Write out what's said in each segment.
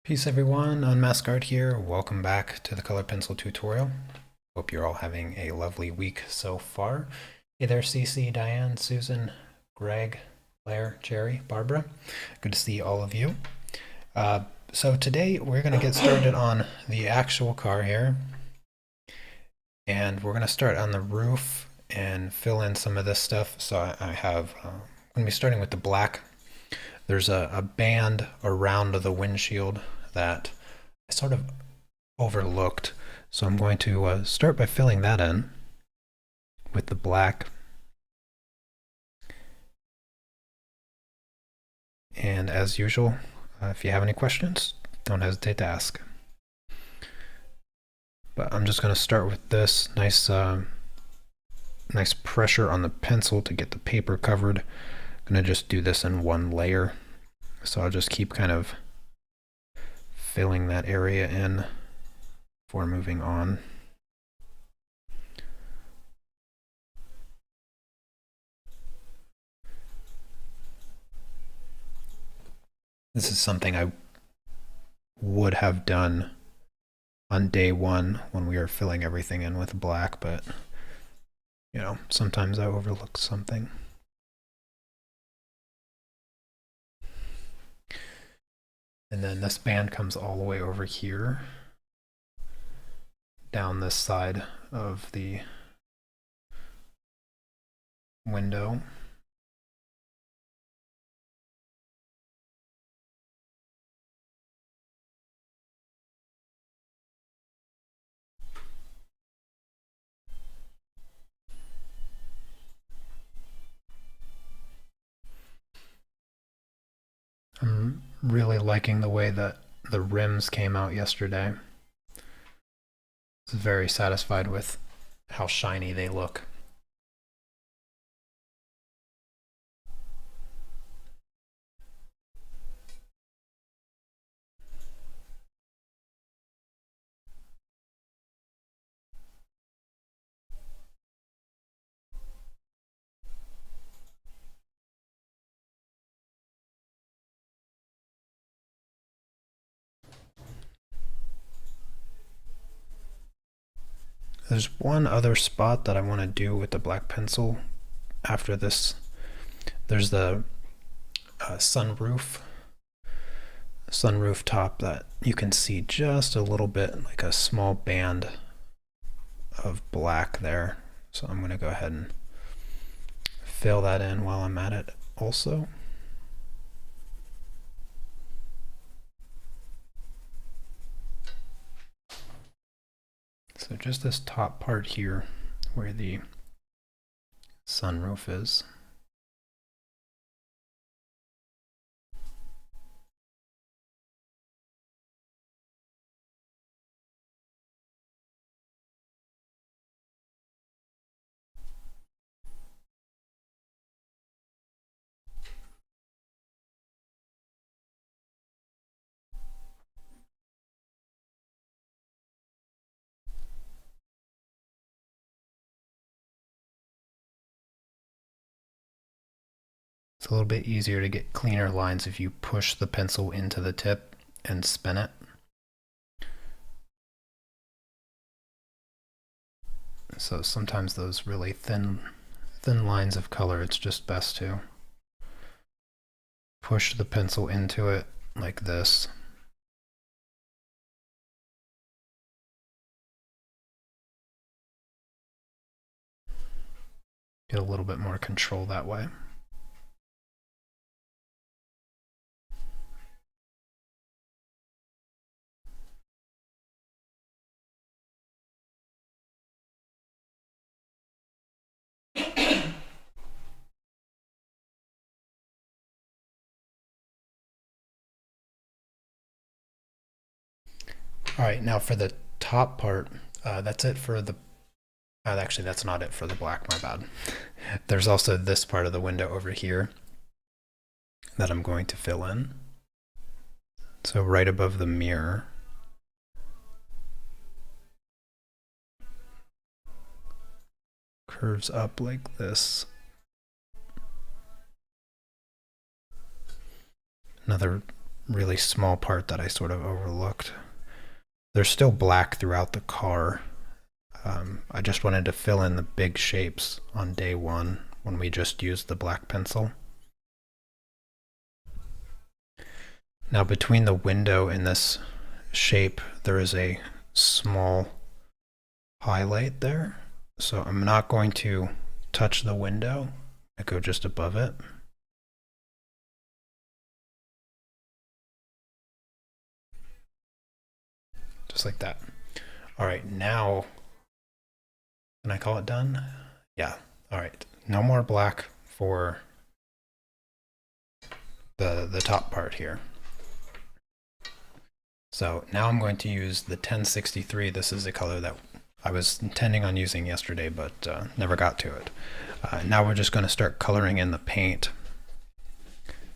Peace everyone, Unmask here. Welcome back to the color pencil tutorial. Hope you're all having a lovely week so far. Hey there, Cece, Diane, Susan, Greg, Blair, Jerry, Barbara. Good to see all of you. So today we're going to get started on the actual car here. And we're going to start on the roof and fill in some of this stuff. So I'm going to be starting with the black. There's a band around the windshield that I sort of overlooked. So I'm going to start by filling that in with the black. And as usual, if you have any questions, don't hesitate to ask. But I'm just going to start with this nice pressure on the pencil to get the paper covered. I'm going to just do this in one layer. So I'll just keep kind of filling that area in before moving on. This is something I would have done on day one when we were filling everything in with black, but you know, sometimes I overlook something. And then this band comes all the way over here, down this side of the window. I'm really liking the way that the rims came out yesterday. I was very satisfied with how shiny they look. There's one other spot that I want to do with the black pencil after this. There's the sunroof top that you can see just a little bit, like a small band of black there. So I'm going to go ahead and fill that in while I'm at it also. So just this top part here where the sunroof is. It's a little bit easier to get cleaner lines if you push the pencil into the tip and spin it. So sometimes those really thin lines of color, it's just best to push the pencil into it like this. Get a little bit more control that way. All right, now for the top part, that's it for the, actually that's not it for the black, my bad. There's also this part of the window over here that I'm going to fill in. So right above the mirror. Curves up like this. Another really small part that I sort of overlooked. There's still black throughout the car. I just wanted to fill in the big shapes on day one when we just used the black pencil. Now between the window and this shape, there is a small highlight there. So I'm not going to touch the window. I go just above it. Just like that. All right, now, can I call it done? Yeah, all right. No more black for the top part here. So now I'm going to use the 1063. This is a color that I was intending on using yesterday, but never got to it. Now we're just going to start coloring in the paint.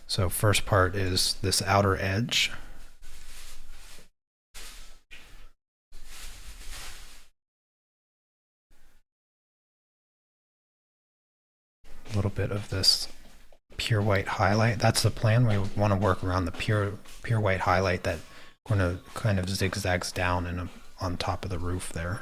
So first part is this outer edge. A little bit of this pure white highlight. That's the plan. We want to work around the pure white highlight that kind of zigzags down and on top of the roof there.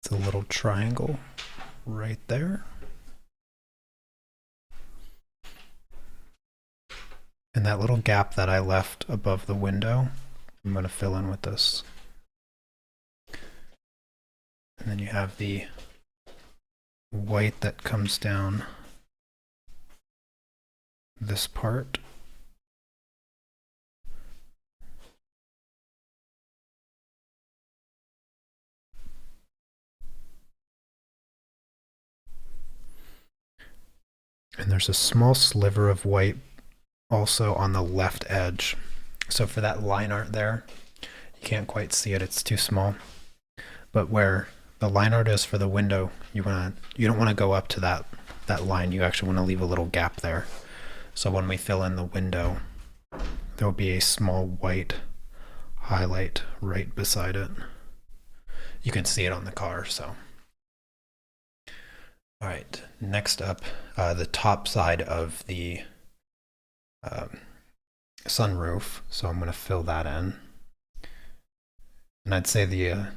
It's a little triangle right there. And that little gap that I left above the window, I'm going to fill in with this. And then you have the white that comes down this part. And there's a small sliver of white also on the left edge. So for that line art there, you can't quite see it, it's too small. But where the line art is for the window, you don't want to go up to that line. You actually want to leave a little gap there. So when we fill in the window, there will be a small white highlight right beside it. You can see it on the car, so. All right, next up, the top side of the sunroof. So I'm going to fill that in. And I'd say the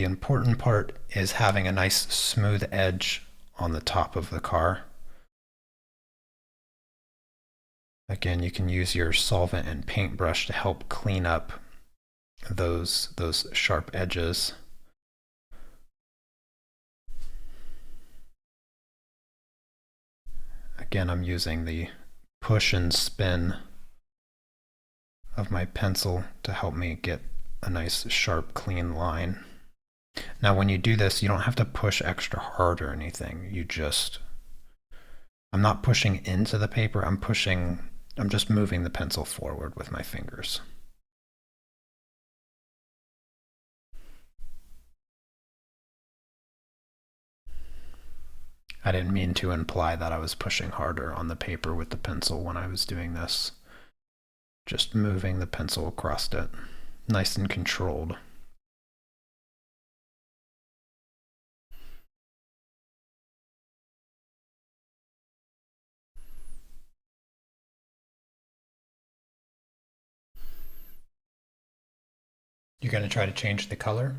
important part is having a nice smooth edge on the top of the car. Again, you can use your solvent and paintbrush to help clean up those sharp edges. Again, I'm using the push and spin of my pencil to help me get a nice sharp clean line. Now when you do this, you don't have to push extra hard or anything. I'm not pushing into the paper, I'm just moving the pencil forward with my fingers. I didn't mean to imply that I was pushing harder on the paper with the pencil when I was doing this. Just moving the pencil across it, nice and controlled. You're going to try to change the color?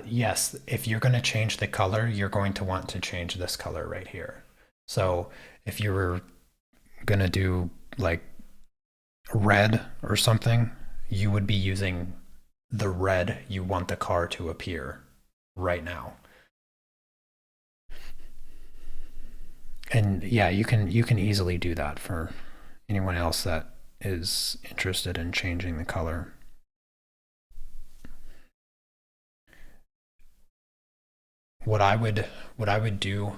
Yes, if you're going to change the color, you're going to want to change this color right here. So if you were going to do like red or something, you would be using the red you want the car to appear right now. And yeah, you can easily do that for anyone else that is interested in changing the color. What I would do,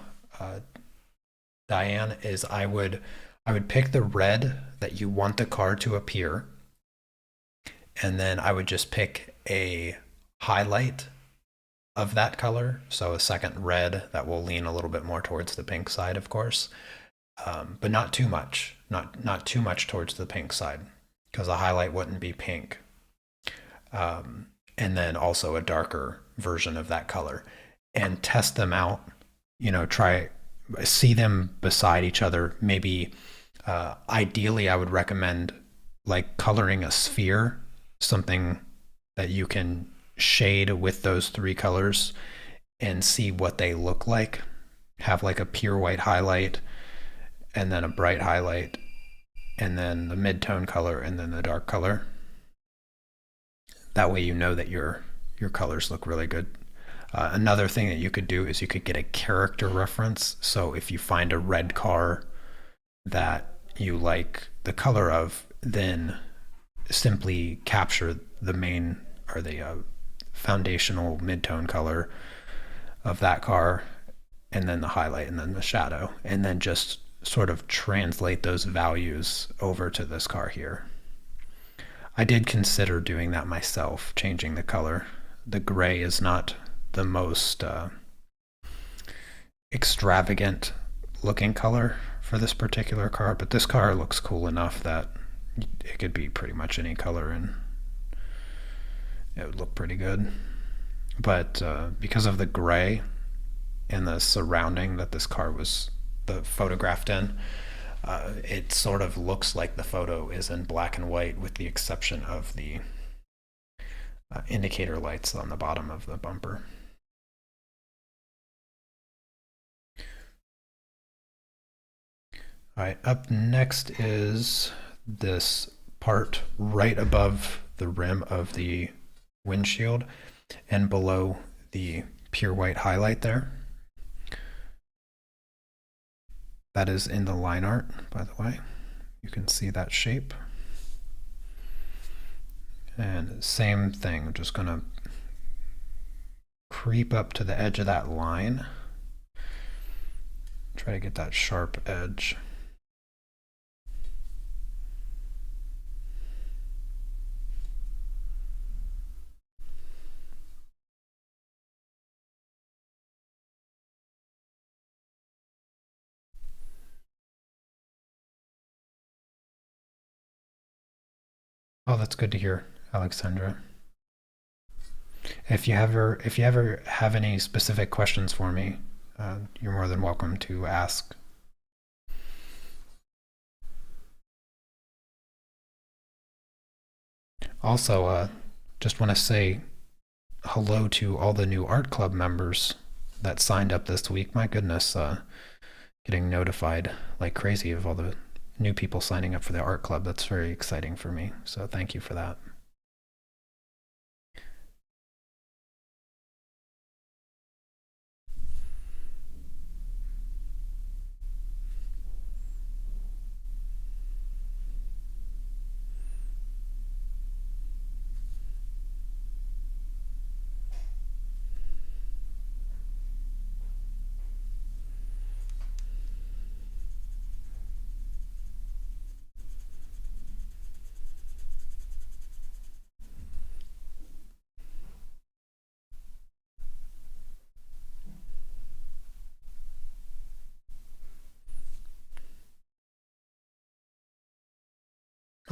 Diane, is I would pick the red that you want the car to appear, and then I would just pick a highlight of that color, so a second red that will lean a little bit more towards the pink side, of course, but not too much, not too much towards the pink side, because a highlight wouldn't be pink. And then also a darker version of that color, and test them out. Try see them beside each other. Maybe ideally, I would recommend like coloring a sphere, something that you can shade with those three colors and see what they look like. Have like a pure white highlight, and then a bright highlight, and then the mid-tone color, and then the dark color. That way you know that your colors look really good. Another thing that you could do is you could get a character reference. So if you find a red car that you like the color of, then simply capture the main or the foundational mid-tone color of that car, and then the highlight, and then the shadow, and then just sort of translate those values over to this car here. I did consider doing that myself, changing the color. The gray is not the most extravagant looking color for this particular car, but this car looks cool enough that it could be pretty much any color and it would look pretty good. But because of the gray and the surrounding that this car was photographed in, it sort of looks like the photo is in black and white, with the exception of the indicator lights on the bottom of the bumper. All right, up next is this part right above the rim of the windshield and below the pure white highlight there. That is in the line art, by the way. You can see that shape. And same thing, I'm just gonna creep up to the edge of that line. Try to get that sharp edge. Oh, that's good to hear, Alexandra. If you ever have any specific questions for me, you're more than welcome to ask. Also, just want to say hello to all the new art club members that signed up this week. My goodness, getting notified like crazy of all the new people signing up for the art club. That's very exciting for me. So thank you for that.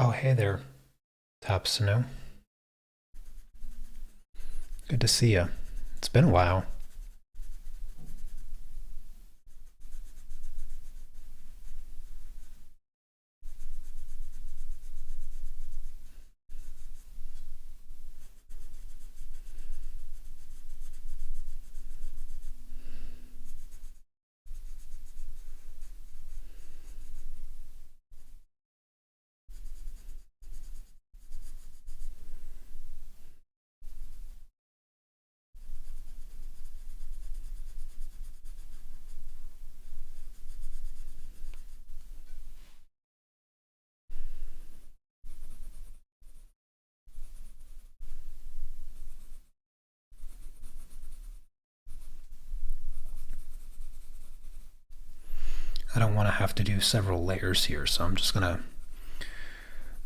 Oh, hey there, Top Snow. Good to see you. It's been a while. I don't want to have to do several layers here, so I'm just gonna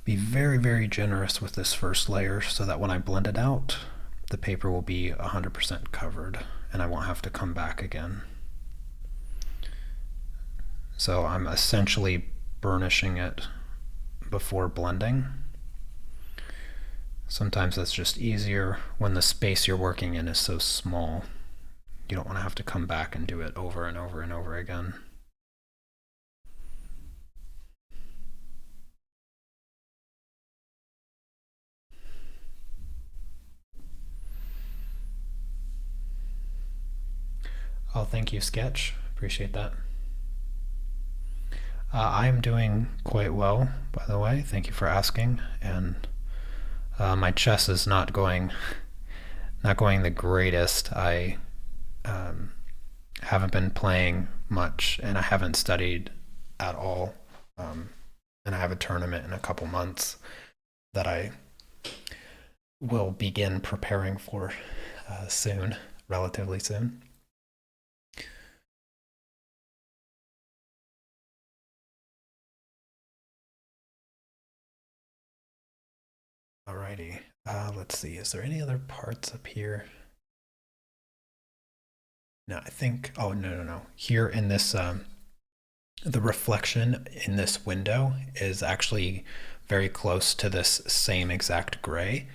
be very, very generous with this first layer so that when I blend it out, the paper will be 100% covered and I won't have to come back again. So I'm essentially burnishing it before blending. Sometimes that's just easier when the space you're working in is so small. You don't want to have to come back and do it over and over and over again. Oh, thank you, Sketch. Appreciate that. I'm doing quite well, by the way. Thank you for asking. And my chess is not going the greatest. I haven't been playing much, and I haven't studied at all. And I have a tournament in a couple months that I will begin preparing for soon, relatively soon. Alrighty, let's see. Is there any other parts up here? No, I think. Oh no. Here in this, the reflection in this window is actually very close to this same exact gray.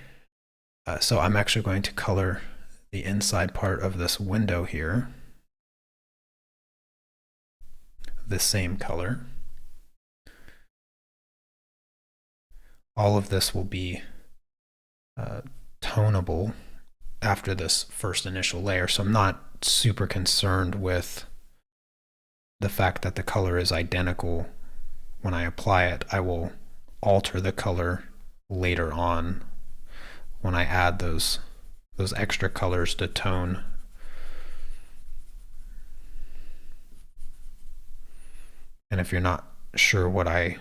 So I'm actually going to color the inside part of this window here the same color. All of this will be tonable after this first initial layer, so I'm not super concerned with the fact that the color is identical when I apply it. I will alter the color later on when I add those extra colors to tone. And if you're not sure what I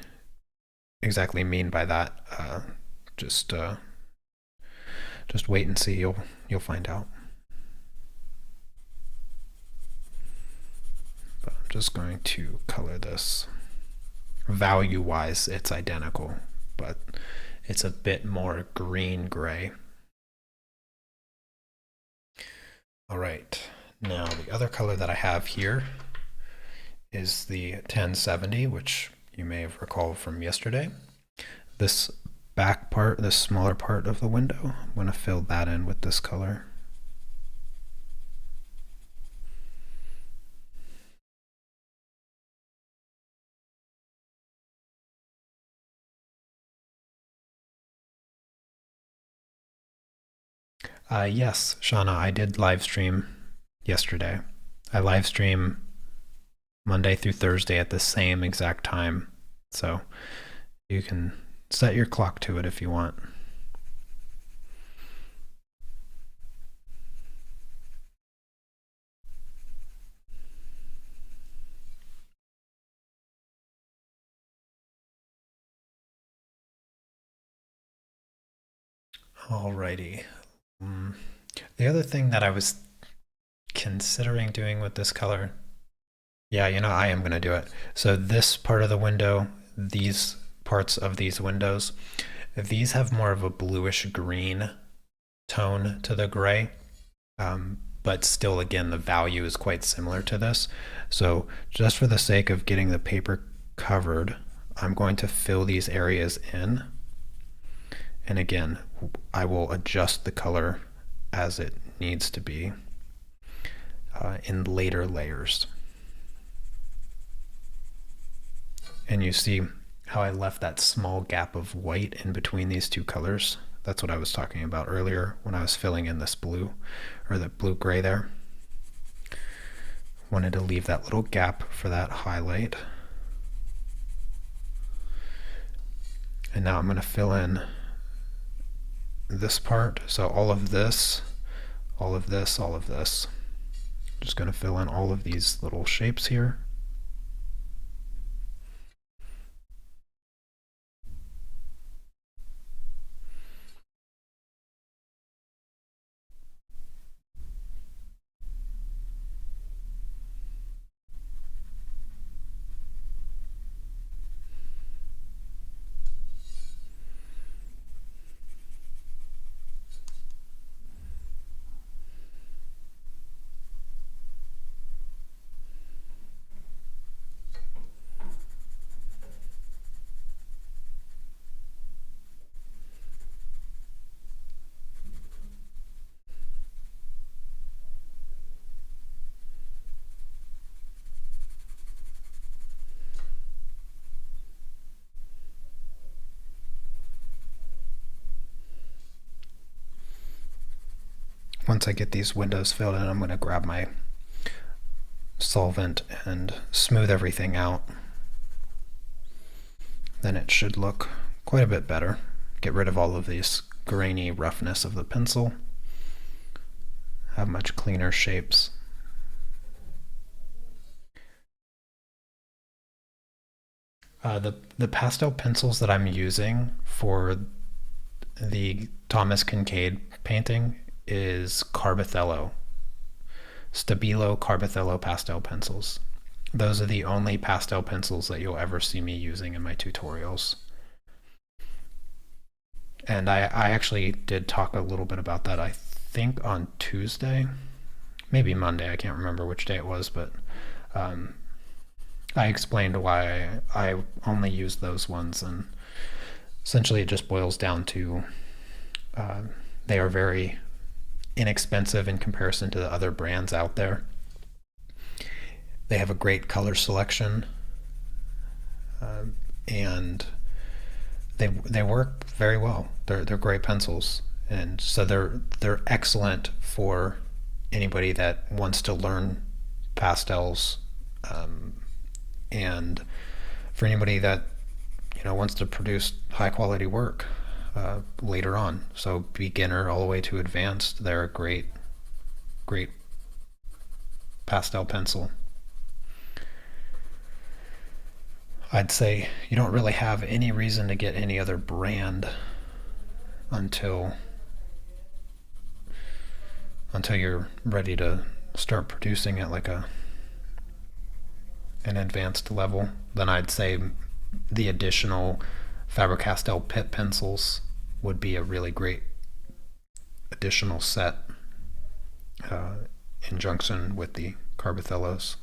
exactly mean by that, just wait and see. You'll find out. But I'm just going to color this. Value-wise, it's identical, but it's a bit more green-gray. All right, now the other color that I have here is the 1070, which you may have recalled from yesterday. This back part, this smaller part of the window, I'm going to fill that in with this color. Yes, Shauna, I did live stream yesterday. I live stream Monday through Thursday at the same exact time. So you can set your clock to it if you want. Alrighty. The other thing that I was considering doing with this color, yeah, I am going to do it. So this part of the window, these parts of these windows, these have more of a bluish green tone to the gray, but still, again, the value is quite similar to this. So just for the sake of getting the paper covered, I'm going to fill these areas in. And again, I will adjust the color as it needs to be in later layers. And you see how I left that small gap of white in between these two colors? That's what I was talking about earlier when I was filling in this blue, or the blue-gray there. Wanted to leave that little gap for that highlight. And now I'm going to fill in this part. So all of this, all of this, all of this. Just going to fill in all of these little shapes here. once I get these windows filled in, I'm going to grab my solvent and smooth everything out. Then it should look quite a bit better. Get rid of all of this grainy roughness of the pencil. Have much cleaner shapes. The pastel pencils that I'm using for the Thomas Kincaid painting is Carbothello. Stabilo Carbothello pastel pencils. Those are the only pastel pencils that you'll ever see me using in my tutorials. And I actually did talk a little bit about that, I think on Tuesday, maybe Monday, I can't remember which day it was, but I explained why I only use those ones, and essentially it just boils down to they are very inexpensive in comparison to the other brands out there. They have a great color selection, and they work very well. They're great pencils, and so they're excellent for anybody that wants to learn pastels, and for anybody that wants to produce high quality work later on. So beginner all the way to advanced, they're a great pastel pencil. I'd say you don't really have any reason to get any other brand until you're ready to start producing at like an advanced level. Then I'd say the additional Faber-Castell Pitt pencils would be a really great additional set in conjunction with the Carbothellos.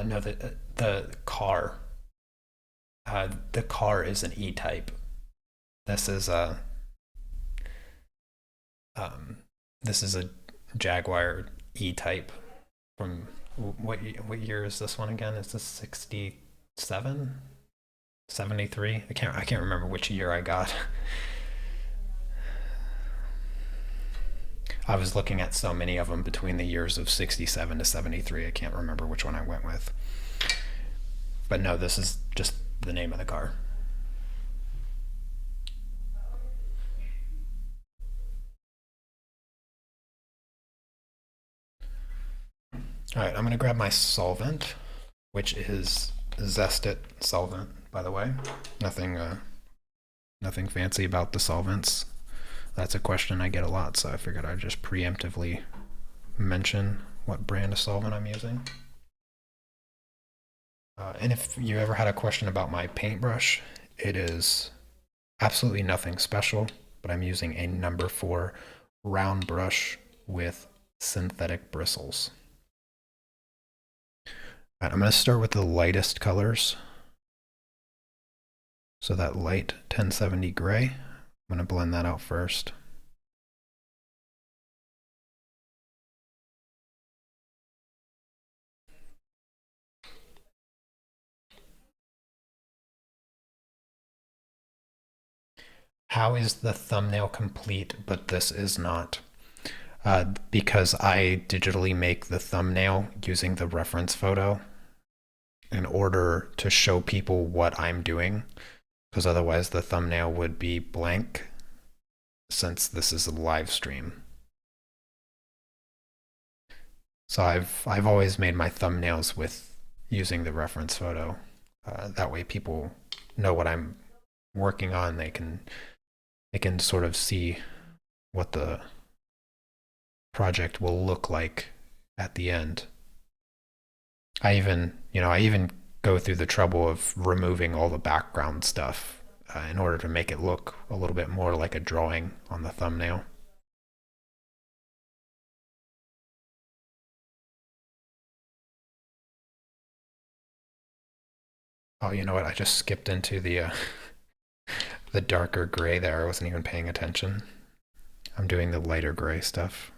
No, the car. The car is an E-Type. This is a um, this is a Jaguar E-Type from what year is this one again? Is this 67? 73? I can't remember which year I got. I was looking at so many of them between the years of 67 to 73. I can't remember which one I went with. But no, this is just the name of the car. All right, I'm going to grab my solvent, which is Zest-It solvent, by the way. Nothing fancy about the solvents. That's a question I get a lot, so I figured I'd just preemptively mention what brand of solvent I'm using. And if you ever had a question about my paintbrush, it is absolutely nothing special, but I'm using a number 4 round brush with synthetic bristles. All right, I'm going to start with the lightest colors. So that light 1070 gray, I'm going to blend that out first. How is the thumbnail complete, but this is not? Because I digitally make the thumbnail using the reference photo in order to show people what I'm doing, because otherwise the thumbnail would be blank since this is a live stream. So I've always made my thumbnails with using the reference photo. That way people know what I'm working on. They can sort of see what the project will look like at the end. I even go through the trouble of removing all the background stuff in order to make it look a little bit more like a drawing on the thumbnail. Oh, you know what? I just skipped into the darker gray there. I wasn't even paying attention. I'm doing the lighter gray stuff.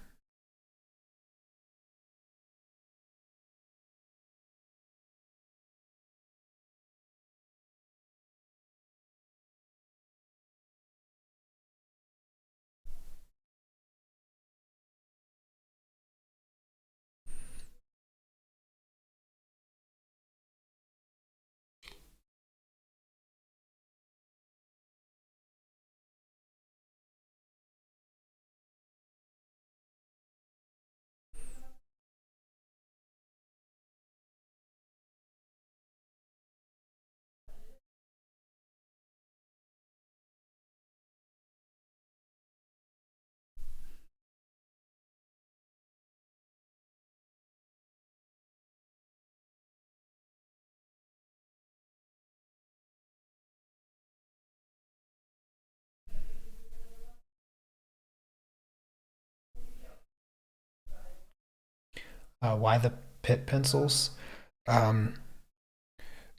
Why the pit pencils? Um,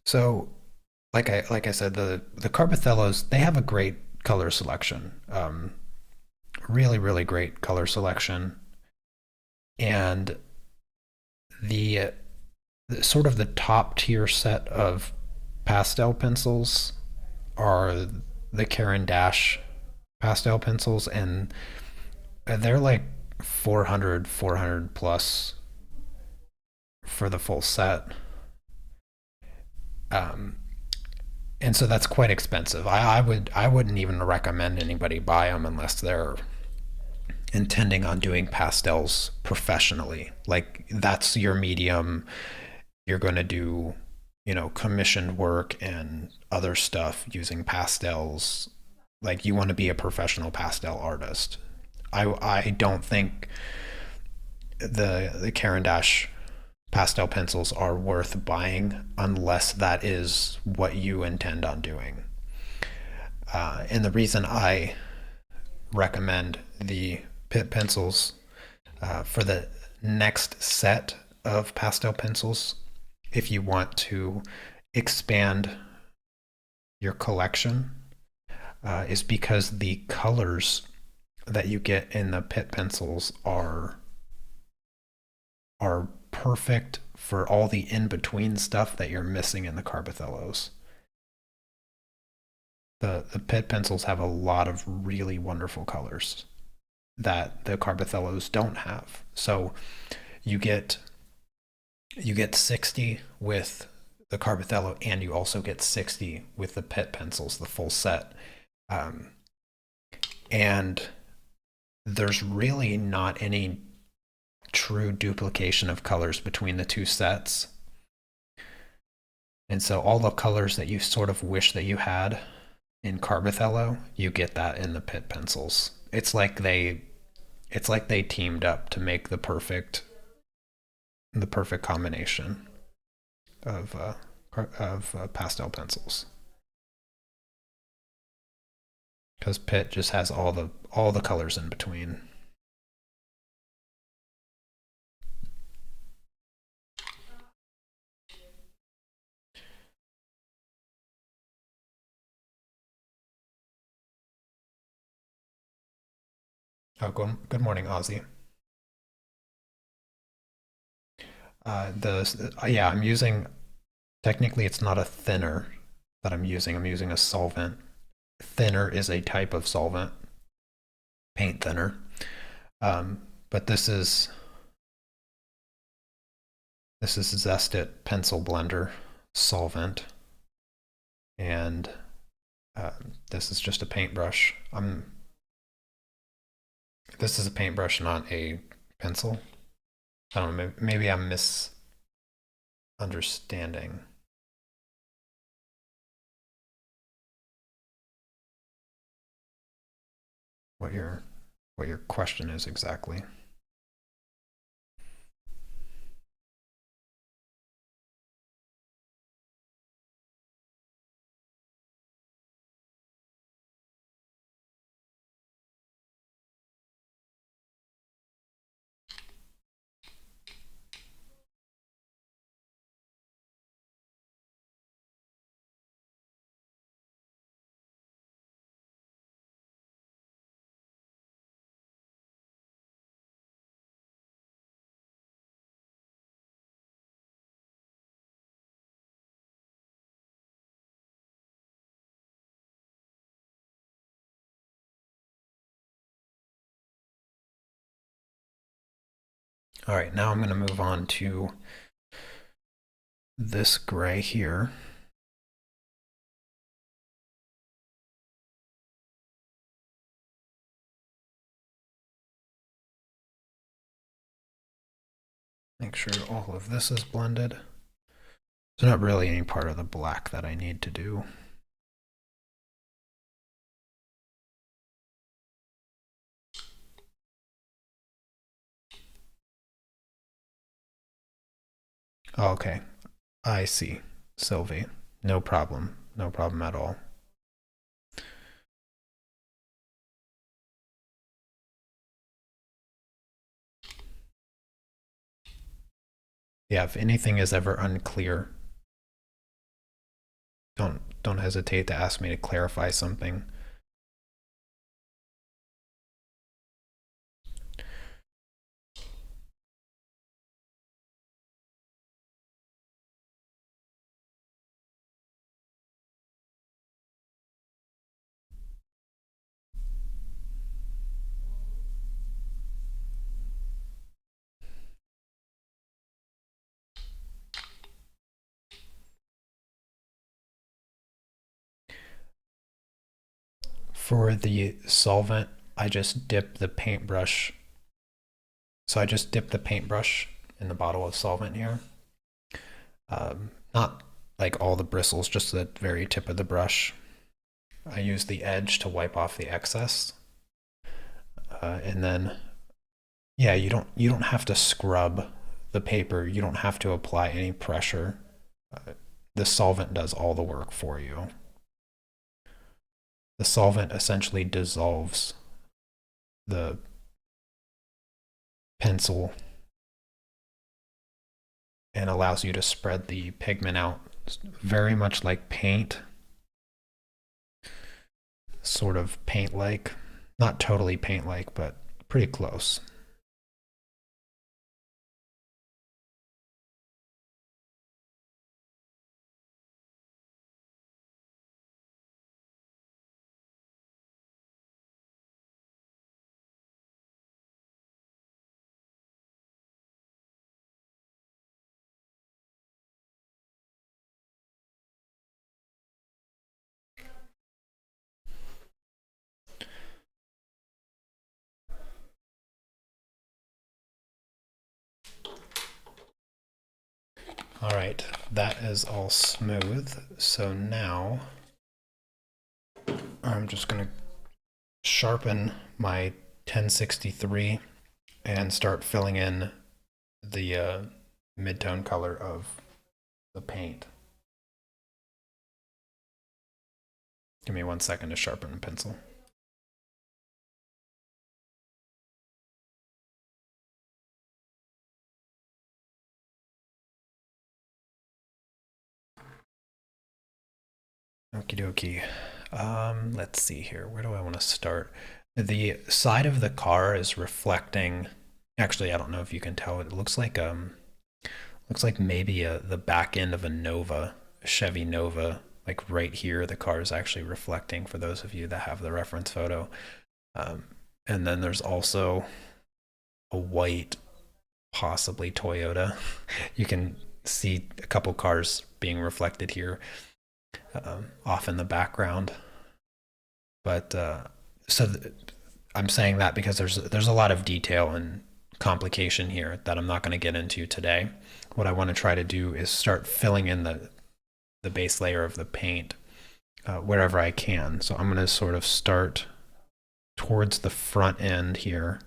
so like I said, the Carbothellos, they have a great color selection. Really great color selection, and the, the sort of the top tier set of pastel pencils are the Caran Dash pastel pencils, and they're like 400 plus for the full set. Um, and so that's quite expensive. I wouldn't even recommend anybody buy them unless they're intending on doing pastels professionally. Like that's your medium. You're going to do, commissioned work and other stuff using pastels. Like you want to be a professional pastel artist. I don't think the Caran d'Ache pastel pencils are worth buying unless that is what you intend on doing. And the reason I recommend the Pitt pencils for the next set of pastel pencils, if you want to expand your collection, is because the colors that you get in the Pitt pencils are perfect for all the in between stuff that you're missing in the Carbothellos. The Pitt pencils have a lot of really wonderful colors that the Carbothellos don't have. So you get you get 60 with the Carbothello, and you also get 60 with the Pitt pencils, the full set. Um, and there's really not any true duplication of colors between the two sets. And so all the colors that you sort of wish that you had in Carbothello, you get that in the Pitt pencils. It's like they teamed up to make the perfect combination of pastel pencils. Because Pitt just has all the colors in between. Oh, good morning, Ozzy. Yeah, I'm using. Technically, it's not a thinner that I'm using. I'm using a solvent. Thinner is a type of solvent, paint thinner. But this is Zest-It pencil blender solvent, and this is just a paintbrush. This is a paintbrush, not a pencil. I don't know. Maybe I'm misunderstanding what your question is exactly. All right, now I'm going to move on to this gray here. Make sure all of this is blended. There's not really any part of the black that I need to do. Oh, okay, I see. Sylvie, no problem. No problem at all. Yeah, if anything is ever unclear, don't hesitate to ask me to clarify something. For the solvent, I just dip the paintbrush. So I just dip the paintbrush in the bottle of solvent here. Not like all the bristles, just the very tip of the brush. I use the edge to wipe off the excess. And then, yeah, you don't have to scrub the paper. You don't have to apply any pressure. The solvent does all the work for you. The solvent essentially dissolves the pencil and allows you to spread the pigment out, very much like paint, sort of paint-like. Not totally paint-like, but pretty close. All right, that is all smooth. So now I'm just gonna sharpen my 1063 and start filling in the mid-tone color of the paint. Give me 1 second to sharpen the pencil. Okie dokie. Let's see here. Where do I want to start? The side of the car is reflecting. Actually, I don't know if you can tell. It looks like maybe the back end of a Nova, a Chevy Nova. Like right here, the car is actually reflecting. For those of you that have the reference photo, and then there's also a white, possibly Toyota. You can see a couple cars being reflected here, off in the background. But I'm saying that because there's a lot of detail and complication here that I'm not going to get into today. What I want to try to do is start filling in the base layer of the paint wherever I can. So I'm going to sort of start towards the front end here.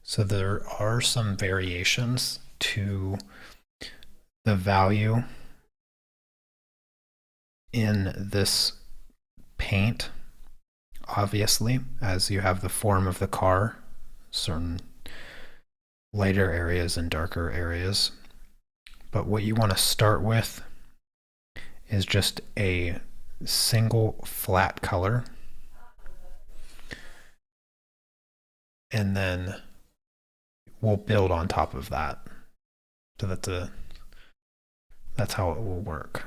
So there are some variations to the value in this paint, obviously, as you have the form of the car, certain lighter areas and darker areas. But what you want to start with is just a single flat color, and then we'll build on top of that. So that's how it will work.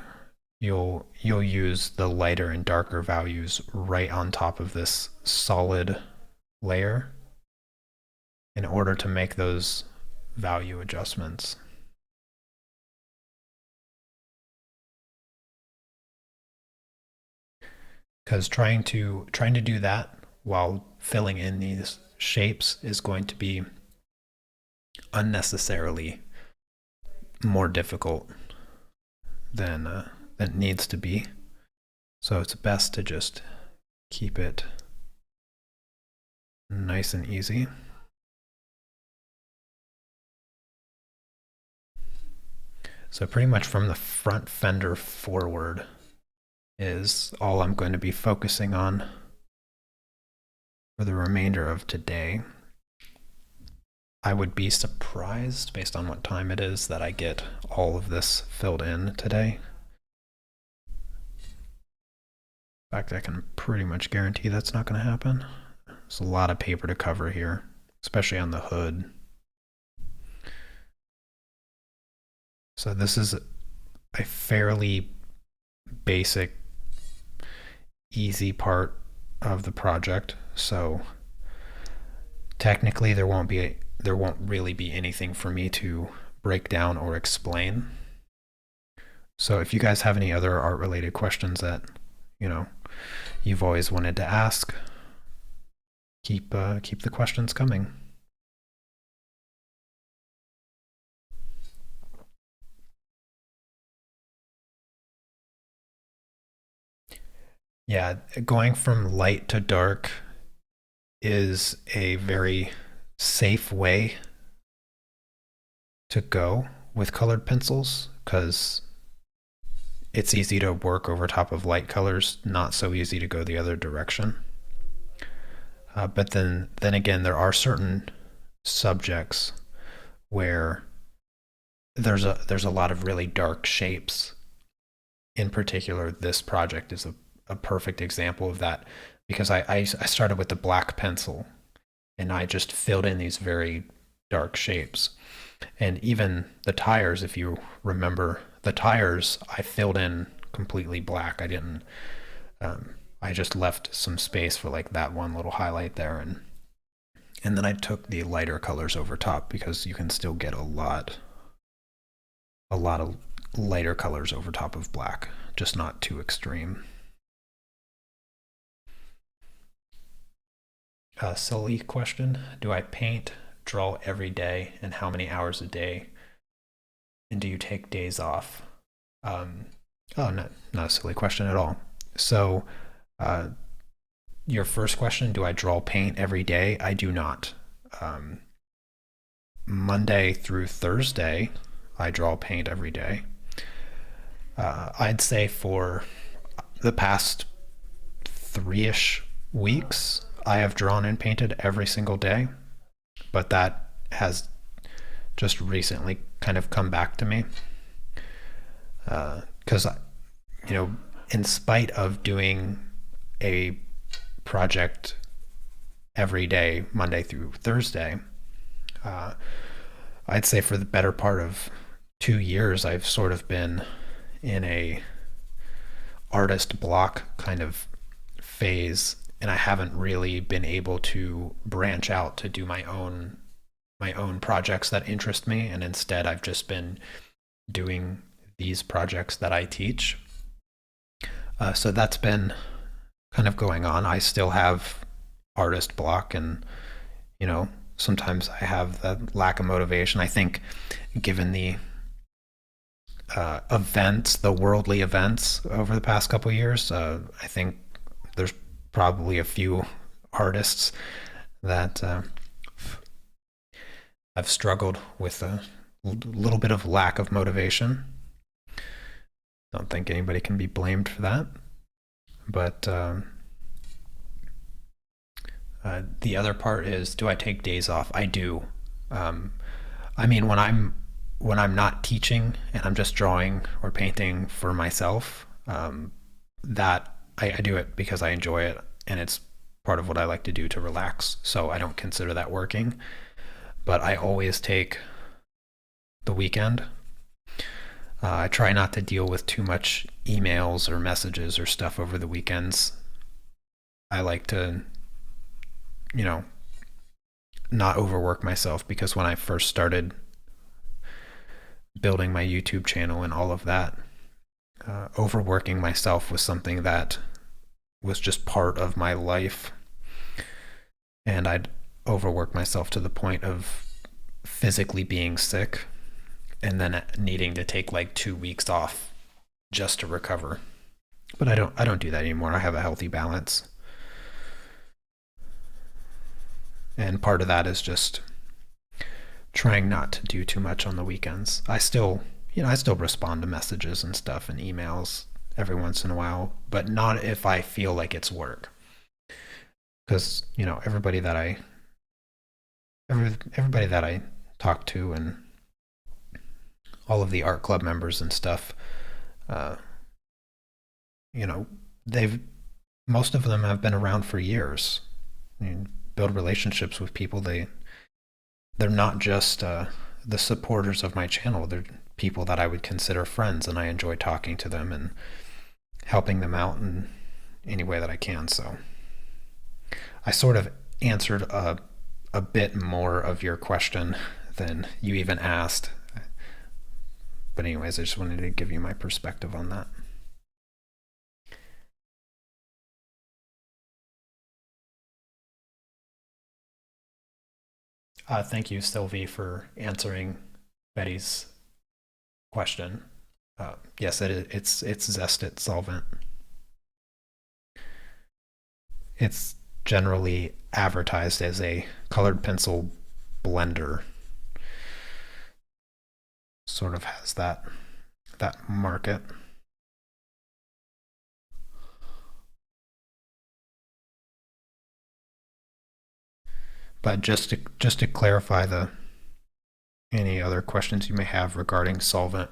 You'll use the lighter and darker values right on top of this solid layer in order to make those value adjustments. because trying to do that while filling in these shapes is going to be unnecessarily more difficult than it needs to be. So it's best to just keep it nice and easy. So pretty much from the front fender forward is all I'm going to be focusing on for the remainder of today. I would be surprised, based on what time it is, that I get all of this filled in today. In fact, I can pretty much guarantee that's not going to happen. There's a lot of paper to cover here, especially on the hood. So this is a fairly basic, easy part of the project. So technically there won't really be anything for me to break down or explain. So if you guys have any other art related questions that, you've always wanted to ask, keep the questions coming. Yeah, going from light to dark is a very safe way to go with colored pencils because it's easy to work over top of light colors, not so easy to go the other direction. But then again, there are certain subjects where there's a lot of really dark shapes. In particular, this project is a perfect example of that because I started with the black pencil and I just filled in these very dark shapes. And even the tires, if you remember, the tires I filled in completely black. I didn't, I just left some space for like that one little highlight there. And then I took the lighter colors over top because you can still get a lot of lighter colors over top of black, just not too extreme. Silly question. Do I paint, draw every day, and how many hours a day? And do you take days off? Oh, not a silly question at all. So, your first question, do I draw paint every day? I do not. Monday through Thursday, I draw paint every day. I'd say for the past 3-ish weeks, I have drawn and painted every single day, but that has just recently kind of come back to me. Because, in spite of doing a project every day, Monday through Thursday, I'd say for the better part of 2 years, I've sort of been in a artist block kind of phase, and I haven't really been able to branch out to do my own projects that interest me, and instead I've just been doing these projects that I teach. So that's been kind of going on. I still have artist block, and sometimes I have that lack of motivation. I think given the events, the worldly events over the past couple of years, I think there's probably a few artists that I've struggled with a little bit of lack of motivation. Don't think anybody can be blamed for that. But the other part is, do I take days off? I do. I mean, when I'm not teaching and I'm just drawing or painting for myself, that I do it because I enjoy it, and it's part of what I like to do to relax. So I don't consider that working. But I always take the weekend. I try not to deal with too much emails or messages or stuff over the weekends. I like to, not overwork myself, because when I first started building my YouTube channel and all of that, overworking myself was something that was just part of my life, and I'd overwork myself to the point of physically being sick and then needing to take like 2 weeks off just to recover. But I don't do that anymore. I have a healthy balance. And part of that is just trying not to do too much on the weekends. I still respond to messages and stuff and emails every once in a while, but not if I feel like it's work. Because everybody that I talk to and all of the art club members and stuff, uh, you know, they've most of them have been around for years. Build relationships with people. They're not just the supporters of my channel. They're people that I would consider friends, and I enjoy talking to them and helping them out in any way that I can. So I sort of answered a bit more of your question than you even asked. But anyways, I just wanted to give you my perspective on that. Thank you, Sylvie, for answering Betty's question. Yes, it's Zestit solvent. It's generally advertised as a colored pencil blender. Sort of has that market. But just to clarify the any other questions you may have regarding solvent,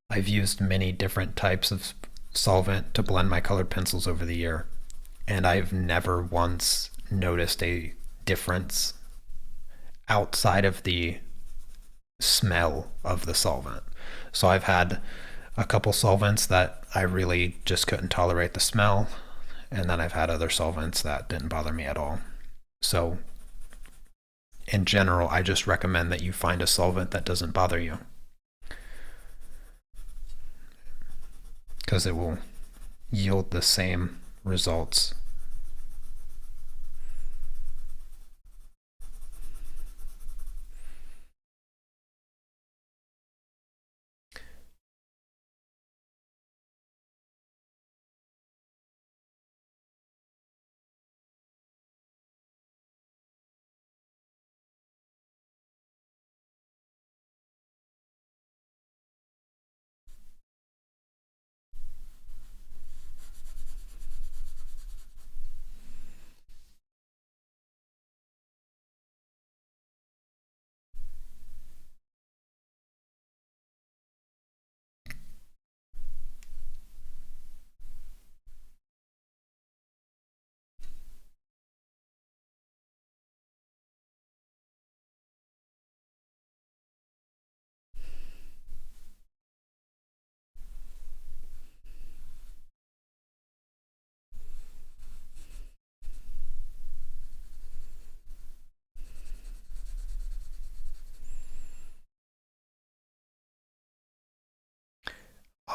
I've used many different types of solvent to blend my colored pencils over the year, and I've never once noticed a difference outside of the smell of the solvent. So I've had a couple solvents that I really just couldn't tolerate the smell, and then I've had other solvents that didn't bother me at all. So in general, I just recommend that you find a solvent that doesn't bother you, because it will yield the same results.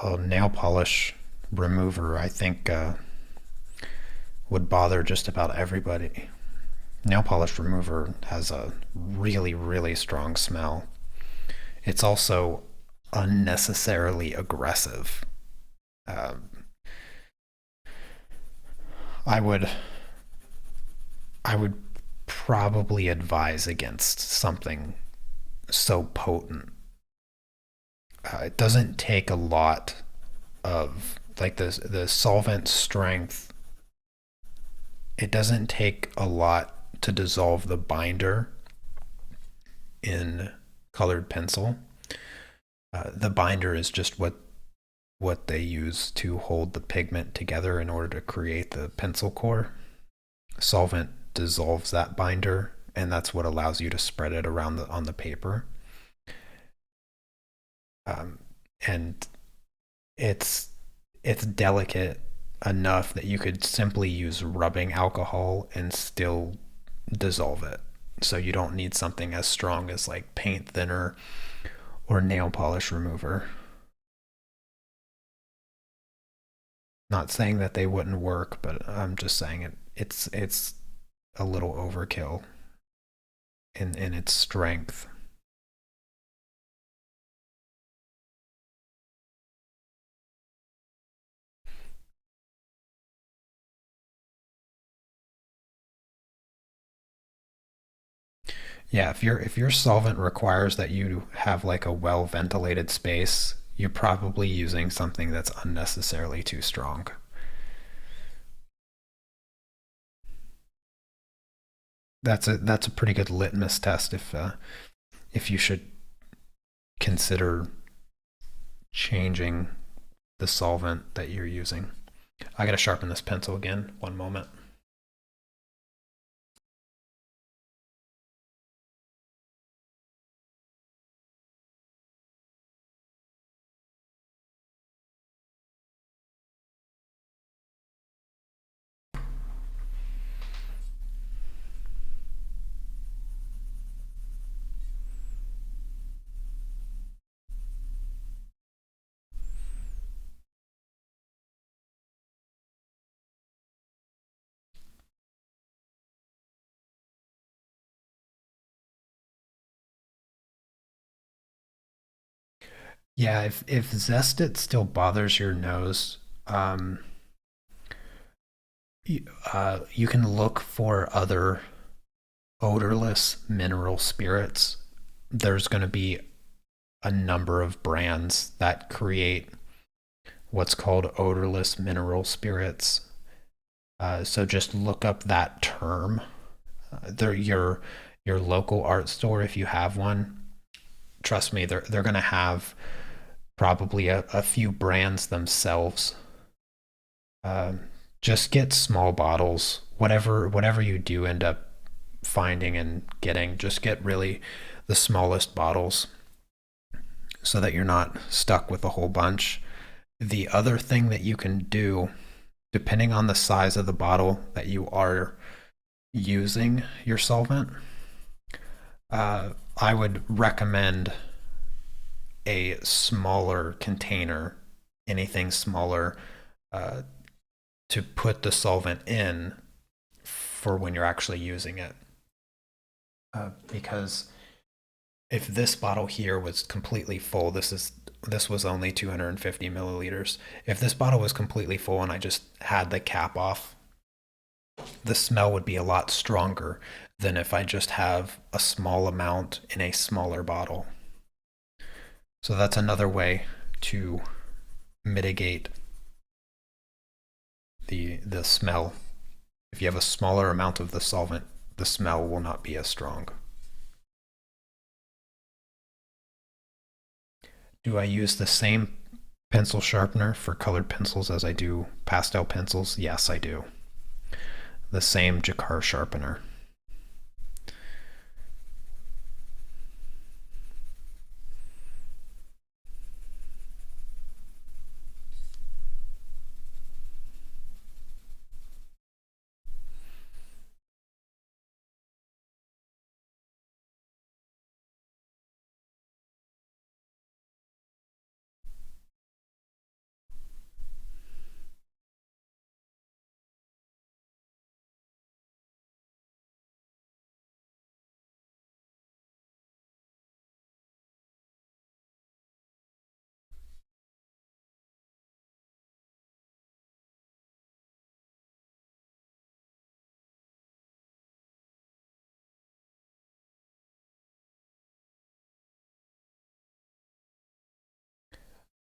A nail polish remover, I think, would bother just about everybody. Nail polish remover has a really, really strong smell. It's also unnecessarily aggressive. Um, I would I would probably advise against something so potent. It doesn't take a lot of like the solvent strength. It doesn't take a lot to dissolve the binder in colored pencil. The binder is just what they use to hold the pigment together in order to create the pencil core. Solvent dissolves that binder, and that's what allows you to spread it around on the paper. And it's delicate enough that you could simply use rubbing alcohol and still dissolve it. So you don't need something as strong as like paint thinner or nail polish remover. Not saying that they wouldn't work, but I'm just saying it's a little overkill in its strength. Yeah, if your solvent requires that you have like a well ventilated space, you're probably using something that's unnecessarily too strong. That's a pretty good litmus test if you should consider changing the solvent that you're using. I gotta sharpen this pencil again. One moment. Yeah, if Zestit still bothers your nose, um, you can look for other odorless mineral spirits. There's going to be a number of brands that create what's called odorless mineral spirits. So just look up that term. They're your local art store if you have one. Trust me, they're going to have probably a few brands themselves. Uh, just get small bottles. Whatever you do end up finding and getting, just get really the smallest bottles so that you're not stuck with a whole bunch. The other thing that you can do, depending on the size of the bottle that you are using your solvent, I would recommend a smaller container, anything smaller, uh, to put the solvent in for when you're actually using it. Because if this bottle here was completely full, this was only 250 milliliters. If this bottle was completely full and I just had the cap off, the smell would be a lot stronger than if I just have a small amount in a smaller bottle. So that's another way to mitigate the smell. If you have a smaller amount of the solvent, the smell will not be as strong. Do I use the same pencil sharpener for colored pencils as I do pastel pencils? Yes, I do. The same Jaguar sharpener.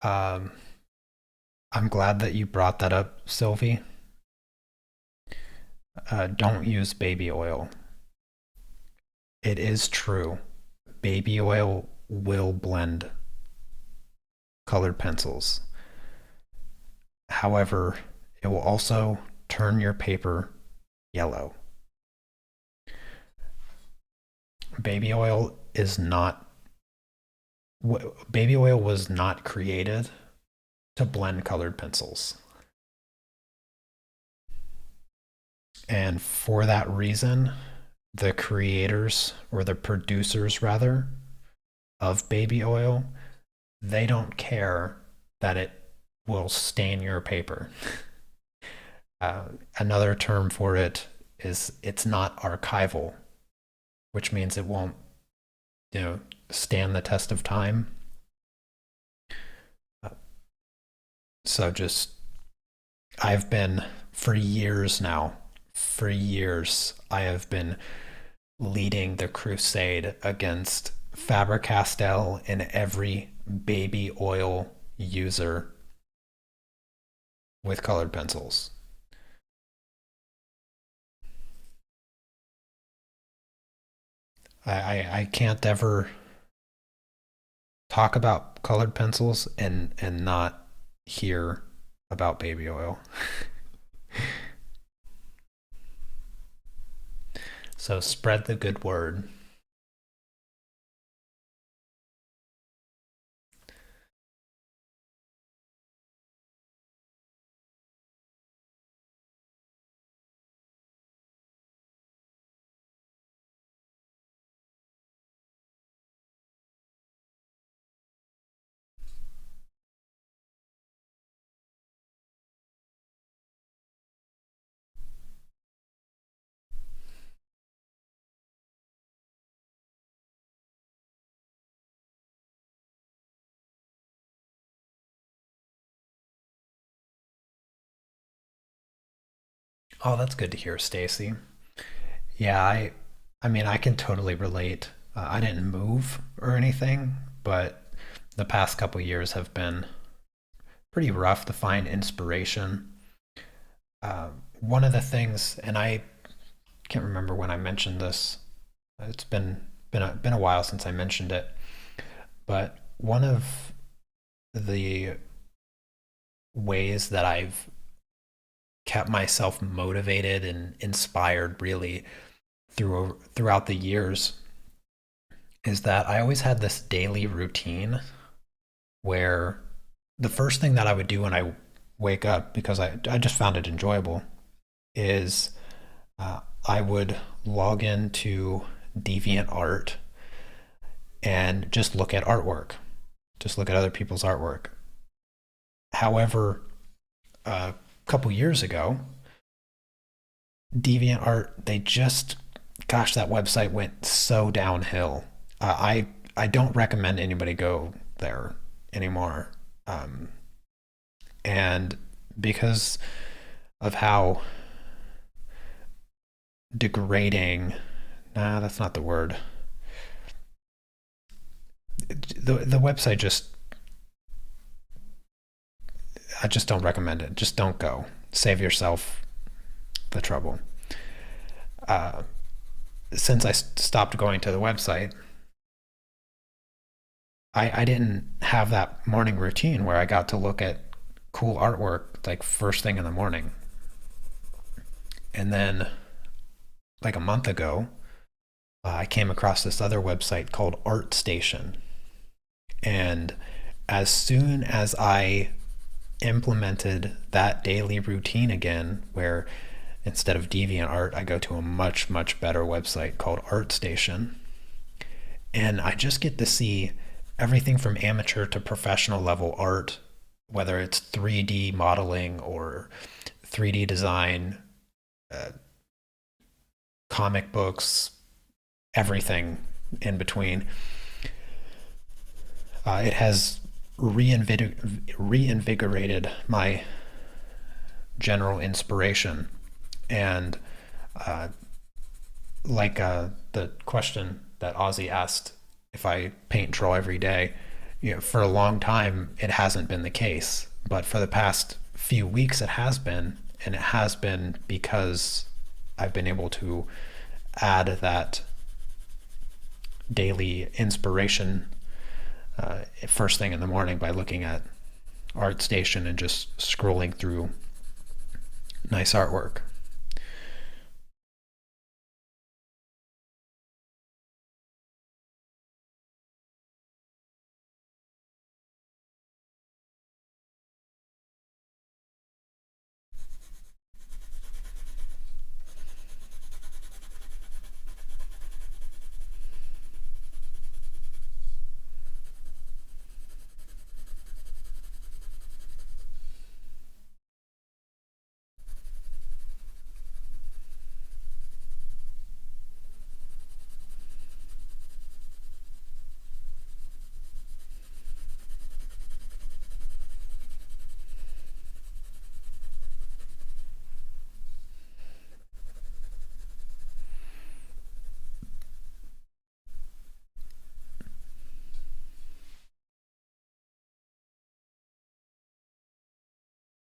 Um, I'm glad that you brought that up, Sylvie. Don't use baby oil. It is true. Baby oil will blend colored pencils. However, it will also turn your paper yellow. Baby oil is not Baby oil was not created to blend colored pencils. And for that reason, the creators or the producers rather of baby oil, they don't care that it will stain your paper. Another term for it is it's not archival, which means it won't, stand the test of time. So just, I've been for years now, for years, I have been leading the crusade against Faber-Castell and every baby oil user with colored pencils. I can't ever talk about colored pencils and not hear about baby oil. So spread the good word. Oh, that's good to hear, Stacy. Yeah, I mean, I can totally relate. I didn't move or anything, but the past couple years have been pretty rough to find inspiration. One of the things, and I can't remember when I mentioned this. It's been a while since I mentioned it, but one of the ways that I've kept myself motivated and inspired really throughout the years is that I always had this daily routine where the first thing that I would do when I wake up, because I just found it enjoyable, is I would log into DeviantArt and just look at artwork, just look at other people's artwork. However, a couple years ago, DeviantArt, gosh, that website went so downhill. I don't recommend anybody go there anymore. Um, and because of how degrading, nah, that's not the word. The website I just don't recommend it. Just don't go. Save yourself the trouble. Uh, since I stopped going to the website, I didn't have that morning routine where I got to look at cool artwork like first thing in the morning. And then, like a month ago, I came across this other website called ArtStation. And as soon as I implemented that daily routine again, where instead of DeviantArt, I go to a much, much better website called ArtStation, and I just get to see everything from amateur to professional level art, whether it's 3D modeling or 3D design, uh, comic books, everything in between. It has reinvigorated my general inspiration. And uh, like the question that Ozzy asked, if I paint and draw every day, for a long time it hasn't been the case, but for the past few weeks it has been, and it has been because I've been able to add that daily inspiration first thing in the morning by looking at ArtStation and just scrolling through nice artwork.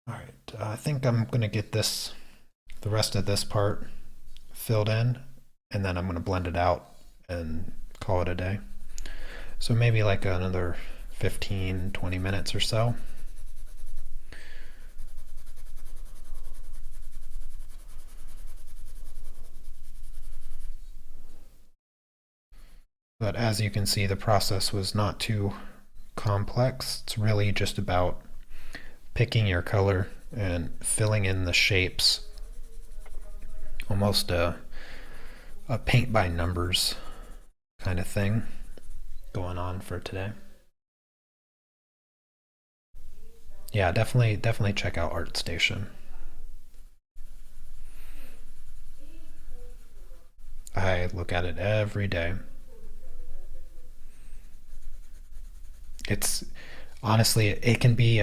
All right, I think I'm gonna get the rest of this part filled in, and then I'm gonna blend it out and call it a day. So maybe like another 15, 20 minutes or so. But as you can see, the process was not too complex. It's really just about picking your color and filling in the shapes, almost a paint by numbers kind of thing going on for today. Yeah, definitely check out ArtStation. I look at it every day. It's honestly, it can be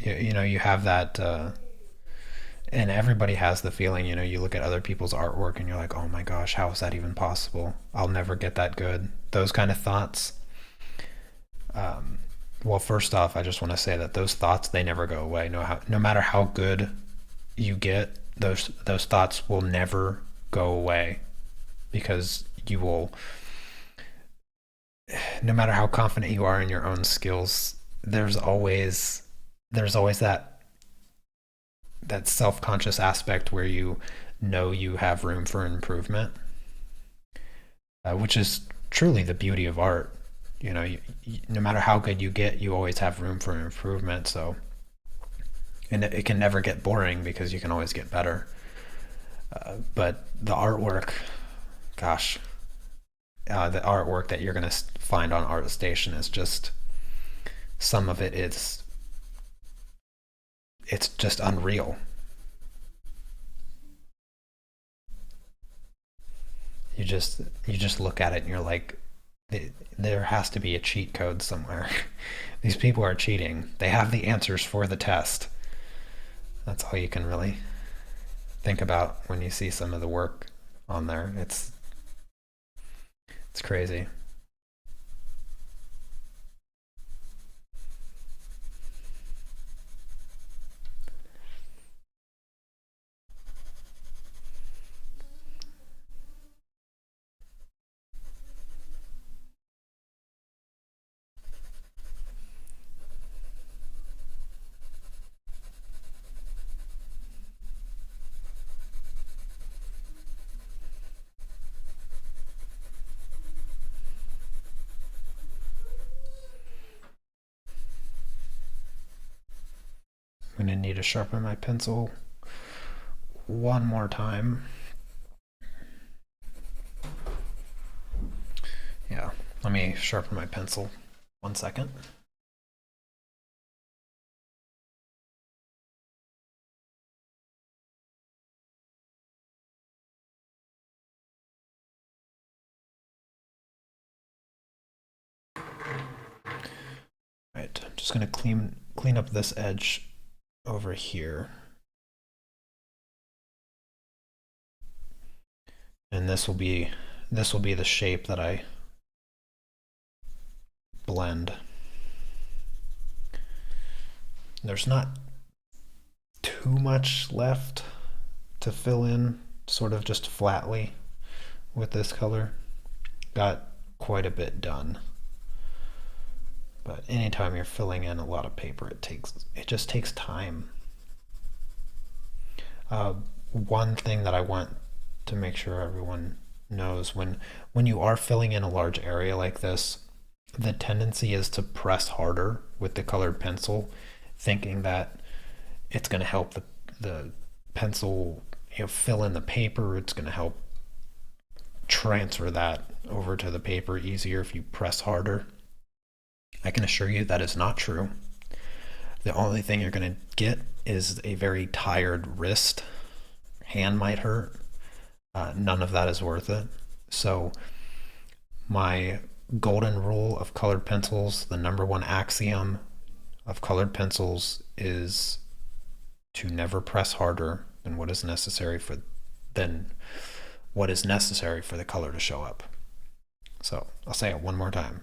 you know, you have that and everybody has the feeling, you know, you look at other people's artwork and you're like, oh my gosh, how is that even possible? I'll never get that good. Those kind of thoughts. Um, well, first off, I just want to say that those thoughts, they never go away. No matter how good you get, those thoughts will never go away because you will, no matter how confident you are in your own skills, there's always that self-conscious aspect where you know you have room for improvement, which is truly the beauty of art. You know, no matter how good you get, you always have room for improvement. So, and it can never get boring because you can always get better. But the artwork, gosh, the artwork that you're going to find on ArtStation is just, some of it is, it's just unreal. You just look at it and you're like, there has to be a cheat code somewhere. These people are cheating. They have the answers for the test. That's all you can really think about when you see some of the work on there. It's crazy. I'm gonna need to sharpen my pencil one more time. Yeah, let me sharpen my pencil. 1 second. All right, I'm just gonna clean up this edge over here. And this will be the shape that I blend. There's not too much left to fill in, sort of just flatly with this color. Got quite a bit done. But anytime you're filling in a lot of paper, it just takes time. One thing that I want to make sure everyone knows, when you are filling in a large area like this, the tendency is to press harder with the colored pencil, thinking that it's going to help the pencil, you know, fill in the paper. It's going to help transfer that over to the paper easier if you press harder. I can assure you that is not true. The only thing you're going to get is a very tired wrist. Hand might hurt. None of that is worth it. So my golden rule of colored pencils, the number one axiom of colored pencils, is to never press harder than what is necessary for the color to show up. So I'll say it one more time.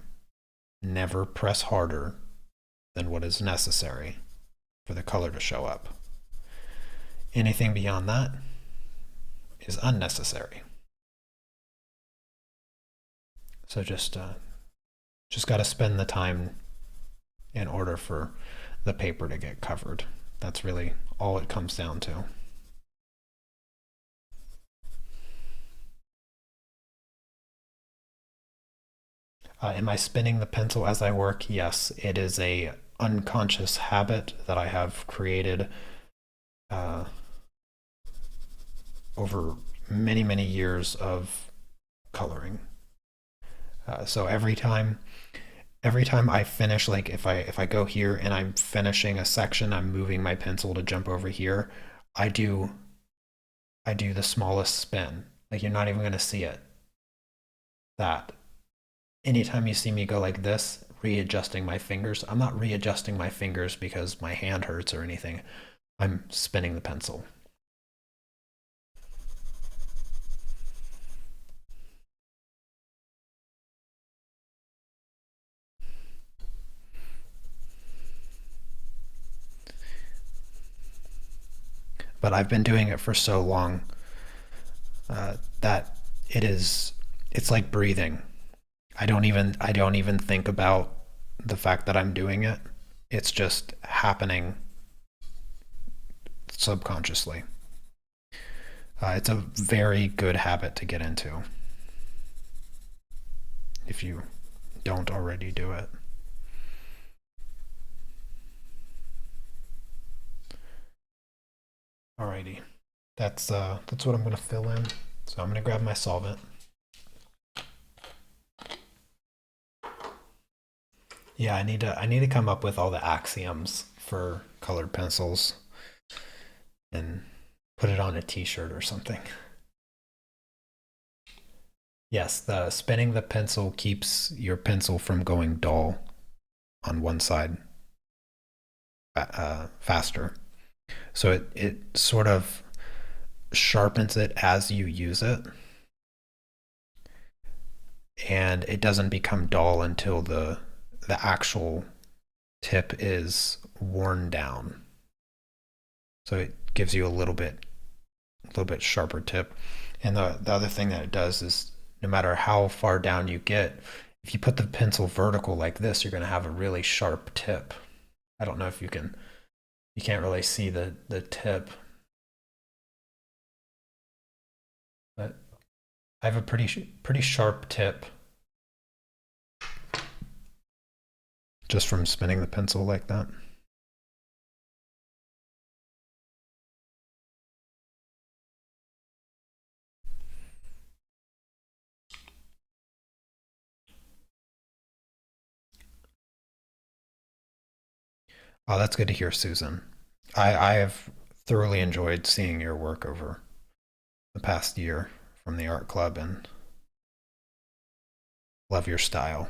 Never press harder than what is necessary for the color to show up. Anything beyond that is unnecessary. So just got to spend the time in order for the paper to get covered. That's really all it comes down to. Am I spinning the pencil as I work? Yes, it is a unconscious habit that I have created uh, over many, many years of coloring. So every time I finish, like if I go here and I'm finishing a section, I'm moving my pencil to jump over here. I do I do the smallest spin. Like you're not even gonna see it. That anytime you see me go like this, readjusting my fingers, I'm not readjusting my fingers because my hand hurts or anything. I'm spinning the pencil. But I've been doing it for so long that it's like breathing. I don't even think about the fact that I'm doing it. It's just happening subconsciously. It's a very good habit to get into if you don't already do it. Alrighty, that's what I'm gonna fill in. So I'm gonna grab my solvent. Yeah, I need to come up with all the axioms for colored pencils and put it on a t-shirt or something. Yes, the spinning the pencil keeps your pencil from going dull on one side faster. So it sort of sharpens it as you use it, and it doesn't become dull until the actual tip is worn down. So it gives you a little bit sharper tip. And the other thing that it does is no matter how far down you get, if you put the pencil vertical like this, you're going to have a really sharp tip. I don't know if you can't really see the tip, but I have a pretty sharp tip just from spinning the pencil like that. Oh, that's good to hear, Susan. I have thoroughly enjoyed seeing your work over the past year from the art club and love your style.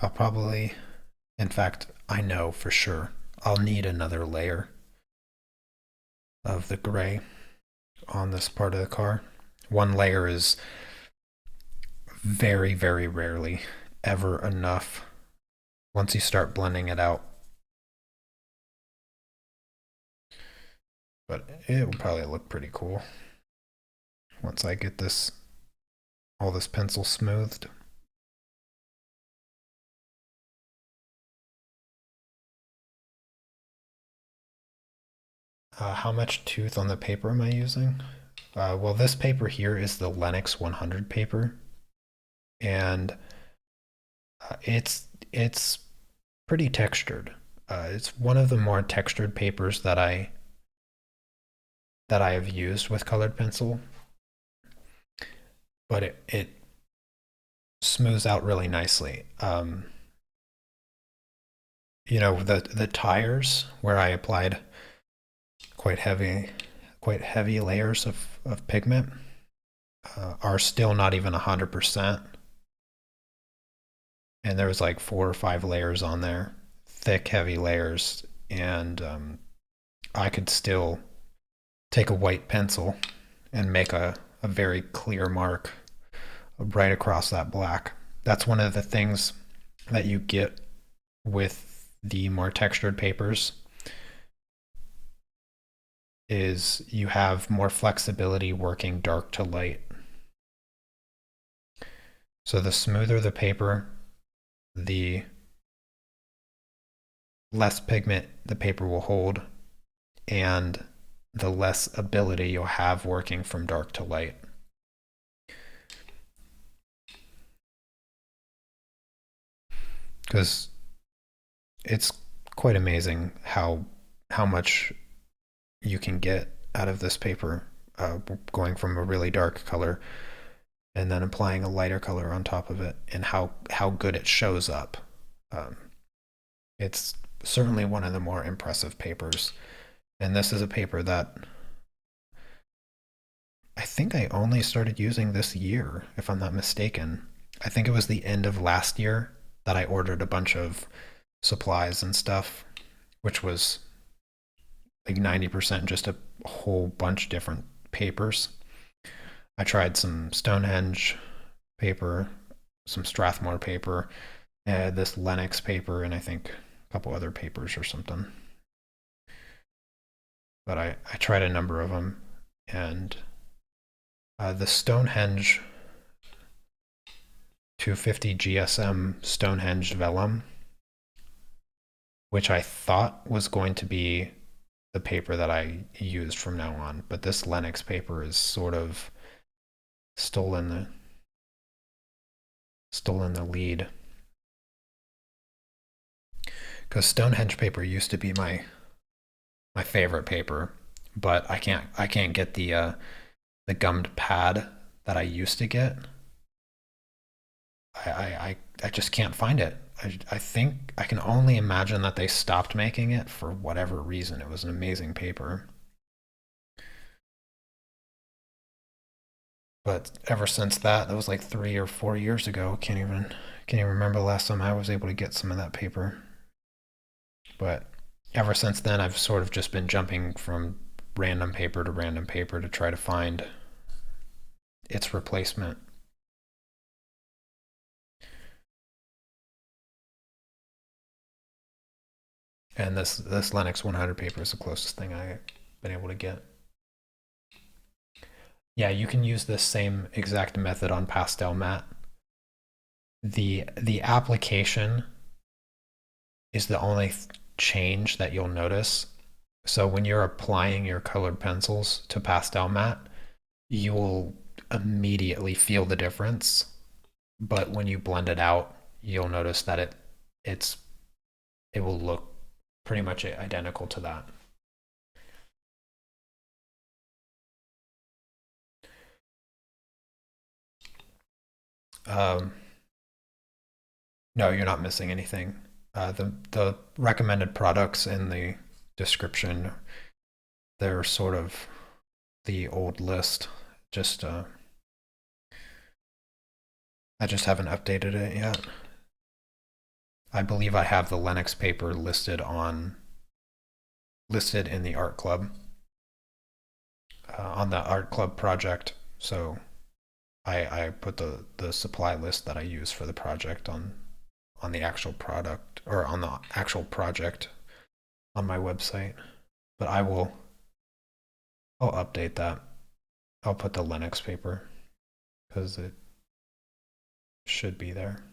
I'll probably, in fact, I know for sure I'll need another layer of the gray on this part of the car. One layer is very, very rarely ever enough once you start blending it out. But it will probably look pretty cool once I get all this pencil smoothed. How much tooth on the paper am I using? Well, this paper here is the Lennox 100 paper, and it's pretty textured. It's one of the more textured papers that I have used with colored pencil, but it smooths out really nicely. You know, the tires where I applied quite heavy quite heavy layers of pigment are still not even 100%. And there was like 4 or 5 layers on there, thick, heavy layers. And I could still take a white pencil and make a very clear mark right across that black. That's one of the things that you get with the more textured papers is you have more flexibility working dark to light. So the smoother the paper, the less pigment the paper will hold, and the less ability you'll have working from dark to light. Because it's quite amazing how much you can get out of this paper, going from a really dark color and then applying a lighter color on top of it, and how good it shows up. It's certainly one of the more impressive papers, and this is a paper that I think I only started using this year, if I'm not mistaken. I think it was the end of last year that I ordered a bunch of supplies and stuff, which was like 90% just a whole bunch different papers. I tried some Stonehenge paper, some Strathmore paper, this Lennox paper, and I think a couple other papers or something. But I tried a number of them, and the Stonehenge 250 GSM Stonehenge Vellum, which I thought was going to be the paper that I used from now on, but this Lennox paper is sort of stolen the lead, because Stonehenge paper used to be my favorite paper, but I can't get the gummed pad that I used to get. I just can't find it. I think I can only imagine that they stopped making it for whatever reason. It was an amazing paper. But ever since that was like 3 or 4 years ago. Can't even remember the last time I was able to get some of that paper. But ever since then, I've sort of just been jumping from random paper to random paper to try to find its replacement. And this Lennox 100 paper is the closest thing I've been able to get. Yeah, you can use this same exact method on pastel matte. The application is the only change that you'll notice. So when you're applying your colored pencils to pastel matte, you will immediately feel the difference. But when you blend it out, you'll notice that it will look pretty much identical to that. Um, no, you're not missing anything. The recommended products in the description, they're sort of the old list. Just I just haven't updated it yet. I believe I have the Lennox paper listed in the art club. on the art club project. So I put the supply list that I use for the project on the actual product or on the actual project on my website. But I'll update that. I'll put the Linux paper because it should be there.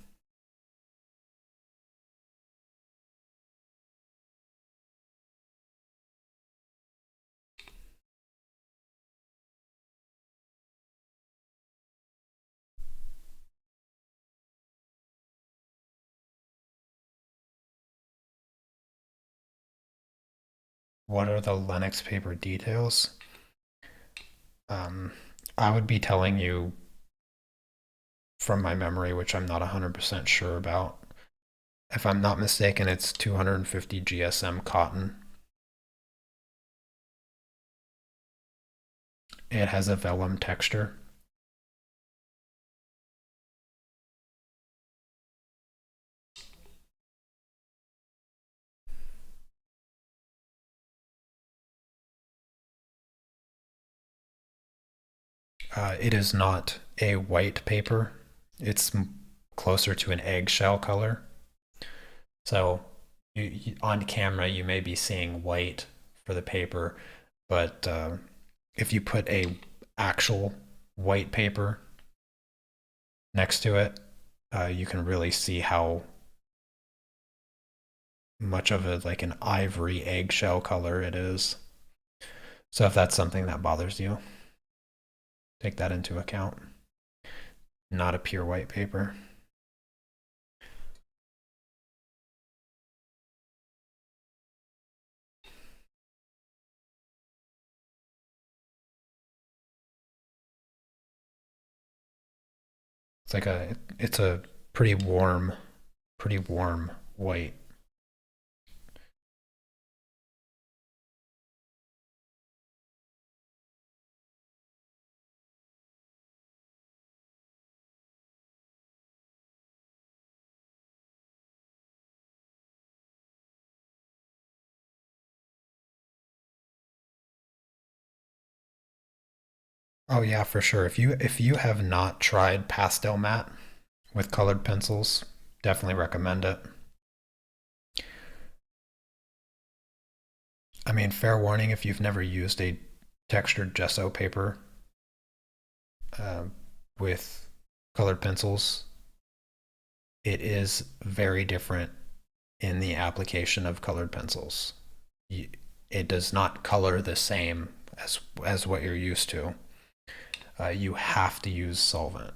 What are the Linux paper details? I would be telling you from my memory, which I'm not 100% sure about. If I'm not mistaken, it's 250 GSM cotton. It has a vellum texture. It is not a white paper. It's closer to an eggshell color. So on camera, you may be seeing white for the paper, but if you put a actual white paper next to it, you can really see how much of a like an ivory eggshell color it is. So if that's something that bothers you, take that into account. Not a pure white paper. It's a pretty warm white. Oh yeah, for sure. If you have not tried pastel matte with colored pencils, definitely recommend it. I mean, fair warning if you've never used a textured gesso paper uh, with colored pencils, it is very different in the application of colored pencils. It does not color the same as what you're used to. You have to use solvent.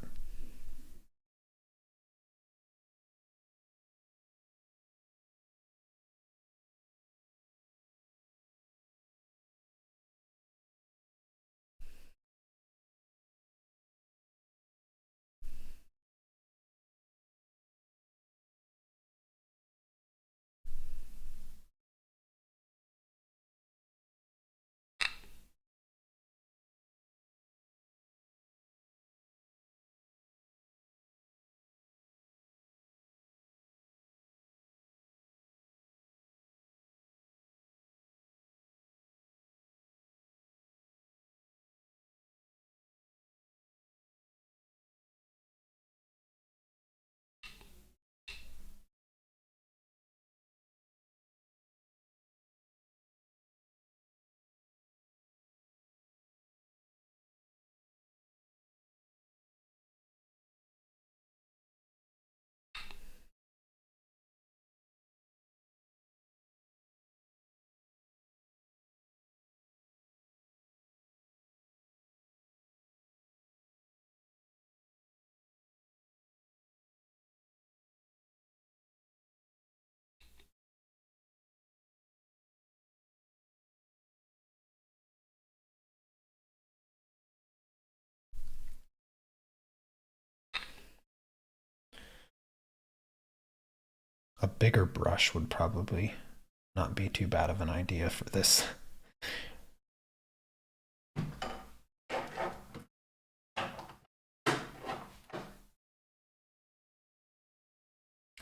A bigger brush would probably not be too bad of an idea for this. I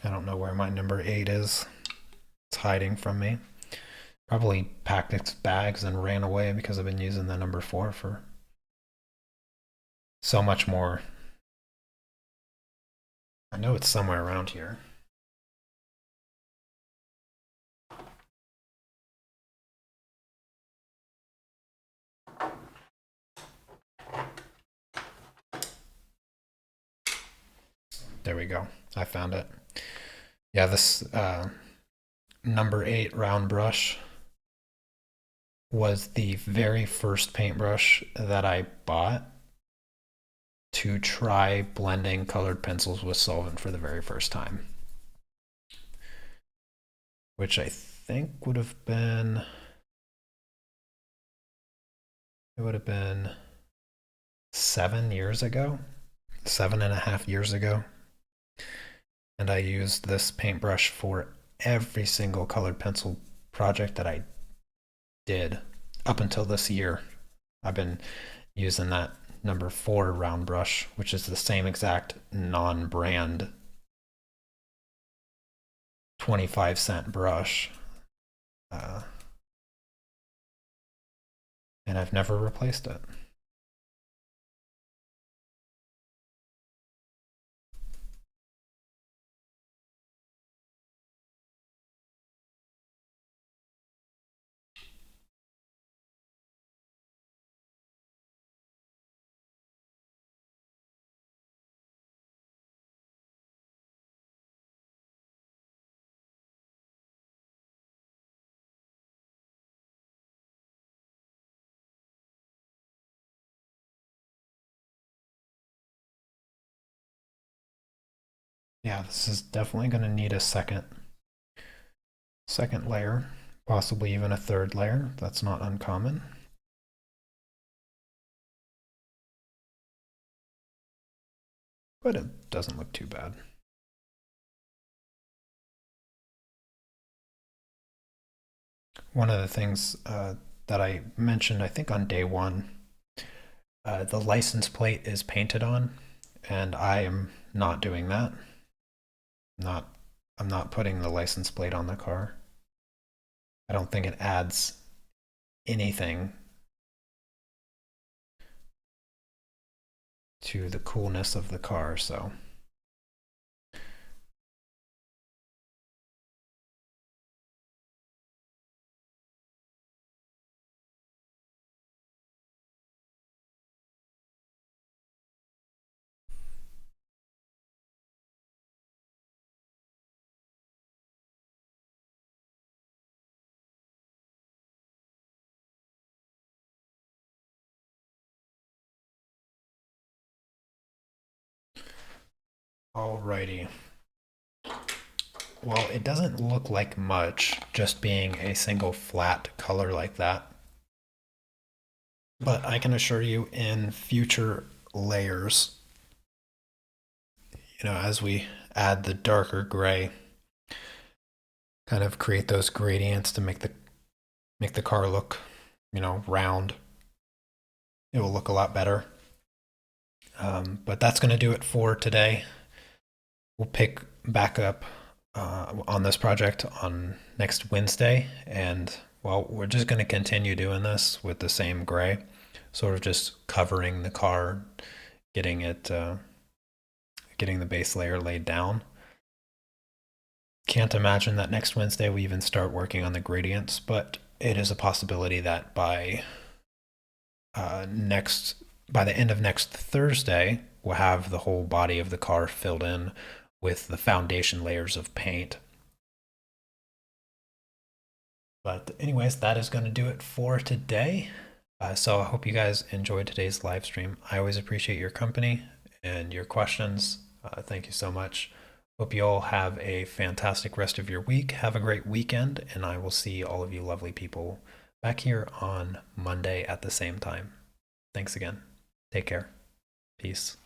don't know where my number 8 is. It's hiding from me. Probably packed its bags and ran away because I've been using the number 4 for so much more. I know it's somewhere around here. There we go. I found it. Yeah, this number 8 round brush was the very first paintbrush that I bought to try blending colored pencils with solvent for the very first time, which I think would have been, it would have been 7 years ago, 7.5 years ago. And I used this paintbrush for every single colored pencil project that I did up until this year. I've been using that number 4 round brush, which is the same exact non-brand 25-cent brush. And I've never replaced it. Yeah, this is definitely going to need a second layer, possibly even a third layer. That's not uncommon. But it doesn't look too bad. One of the things that I mentioned, I think on day 1, the license plate is painted on, and I am not doing that. I'm not putting the license plate on the car. I don't think it adds anything to the coolness of the car, so. Alrighty. Well, it doesn't look like much, just being a single flat color like that. But I can assure you in future layers, as we add the darker gray, kind of create those gradients to make the car look, round. It will look a lot better. But that's going to do it for today. We'll pick back up on this project on next Wednesday, and well, we're just going to continue doing this with the same gray, sort of just covering the car, getting the base layer laid down. Can't imagine that next Wednesday we even start working on the gradients, but it is a possibility that by the end of next Thursday, we'll have the whole body of the car filled in with the foundation layers of paint. But anyways, that is going to do it for today. So I hope you guys enjoyed today's live stream. I always appreciate your company and your questions. Thank you so much. Hope you all have a fantastic rest of your week. Have a great weekend, and I will see all of you lovely people back here on Monday at the same time. Thanks again. Take care. Peace.